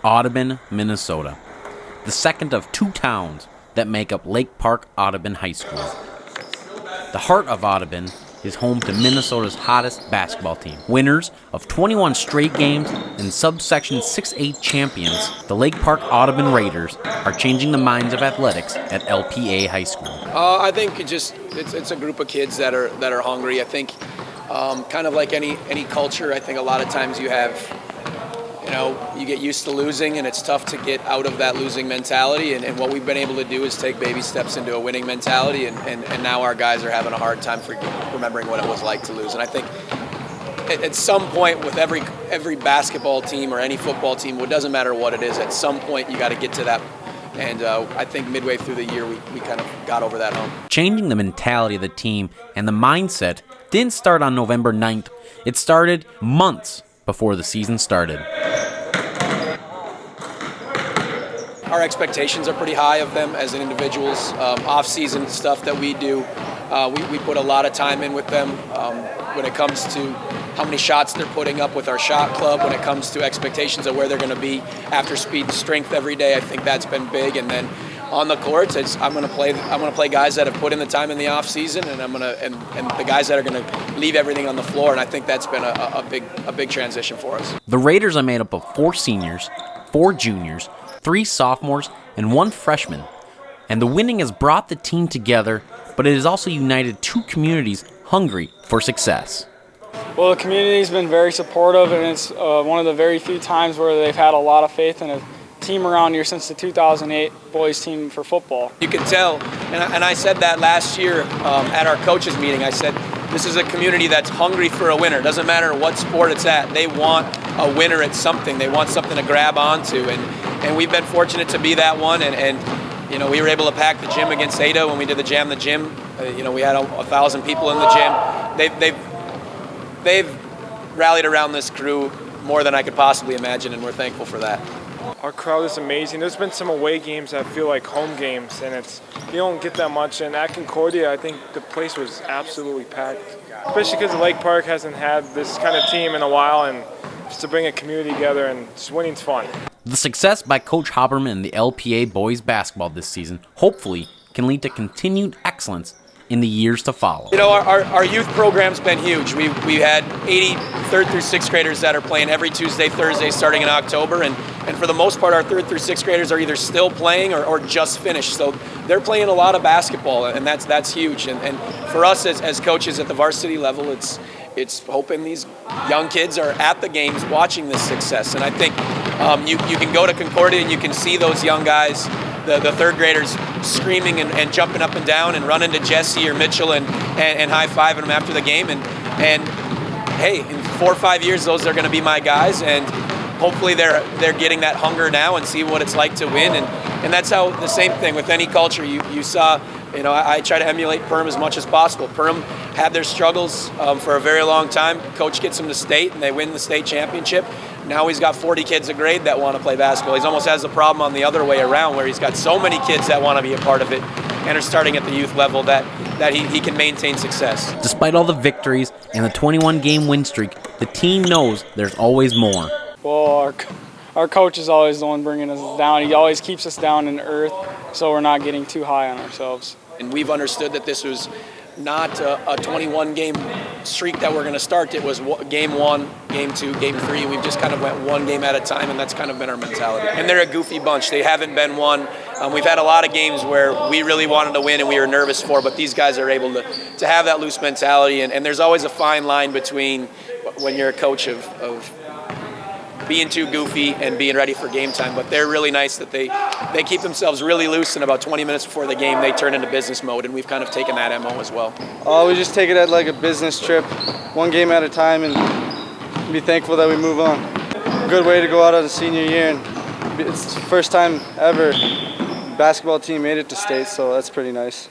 Audubon, Minnesota, the second of two towns that make up Lake Park Audubon High School. The heart of Audubon is home to Minnesota's hottest basketball team. Winners of 21 straight games and subsection 6A champions, the Lake Park Audubon Raiders are changing the minds of athletics at LPA High School. I think it's a group of kids that are hungry. I think kind of like any culture, I think a lot of times you get used to losing, and it's tough to get out of that losing mentality. And what we've been able to do is take baby steps into a winning mentality, and now our guys are having a hard time remembering what it was like to lose. And I think at some point with every basketball team or any football team, it doesn't matter what it is, at some point you got to get to that. And I think midway through the year, we kind of got over that hump. Changing the mentality of the team and the mindset didn't start on November 9th. It started months before the season started. Our expectations are pretty high of them as individuals. Off-season stuff that we do, we put a lot of time in with them when it comes to how many shots they're putting up with our shot club, when it comes to expectations of where they're going to be after speed and strength every day. I think that's been big. And then on the court, I'm going to play guys that have put in the time in the off-season, and and the guys that are going to leave everything on the floor. And I think that's been a big transition for us. The Raiders are made up of 4 seniors, 4 juniors, 3 sophomores, and 1 freshman. And the winning has brought the team together, but it has also united 2 communities hungry for success. Well, the community's been very supportive, and it's one of the very few times where they've had a lot of faith in a team around here since the 2008 boys team for football. You can tell, and I said that last year at our coaches meeting. I said, this is a community that's hungry for a winner. Doesn't matter what sport it's at. They want a winner at something. They want something to grab onto, and we've been fortunate to be that one. And we were able to pack the gym against Ada when we did the Jam the Gym. We had 1,000 people in the gym. They've rallied around this crew more than I could possibly imagine, and we're thankful for that. Our crowd is amazing. There's been some away games that feel like home games, and you don't get that much. And at Concordia, I think the place was absolutely packed, especially because Lake Park hasn't had this kind of team in a while, and just to bring a community together, and just winning's fun. The success by Coach Haberman and the LPA boys basketball this season hopefully can lead to continued excellence in the years to follow. Our youth program's been huge. We had 80 3rd through 6th graders that are playing every Tuesday, Thursday starting in October, and for the most part our 3rd through 6th graders are either still playing or just finished. So they're playing a lot of basketball, and that's huge. And for us as coaches at the varsity level, it's hoping these young kids are at the games watching this success. And I think you can go to Concordia and you can see those young guys, the 3rd graders, screaming and jumping up and down and running to Jesse or Mitchell and high-fiving them after the game. And hey, in 4 or 5 years, those are going to be my guys, and hopefully they're getting that hunger now and see what it's like to win. And that's how the same thing with any culture. You saw, I try to emulate Perm as much as possible. Perm had their struggles for a very long time. Coach gets them to state, and they win the state championship. Now he's got 40 kids a grade that want to play basketball. He almost has the problem on the other way around, where he's got so many kids that want to be a part of it and are starting at the youth level that he can maintain success. Despite all the victories and the 21-game win streak, the team knows there's always more. Well, our coach is always the one bringing us down. He always keeps us down in the earth, so we're not getting too high on ourselves. And we've understood that this was not a 21-game streak that we're going to start. It was game 1, game 2, game 3. We've just kind of went one game at a time, and that's kind of been our mentality. And they're a goofy bunch. They haven't been one. We've had a lot of games where we really wanted to win and we were nervous for, but these guys are able to have that loose mentality. And there's always a fine line between when you're a coach of being too goofy and being ready for game time. But they're really nice that they keep themselves really loose, and about 20 minutes before the game they turn into business mode, and we've kind of taken that MO as well. We just take it at like a business trip, one game at a time, and be thankful that we move on. Good way to go out on a senior year, and it's the first time ever basketball team made it to state, so that's pretty nice.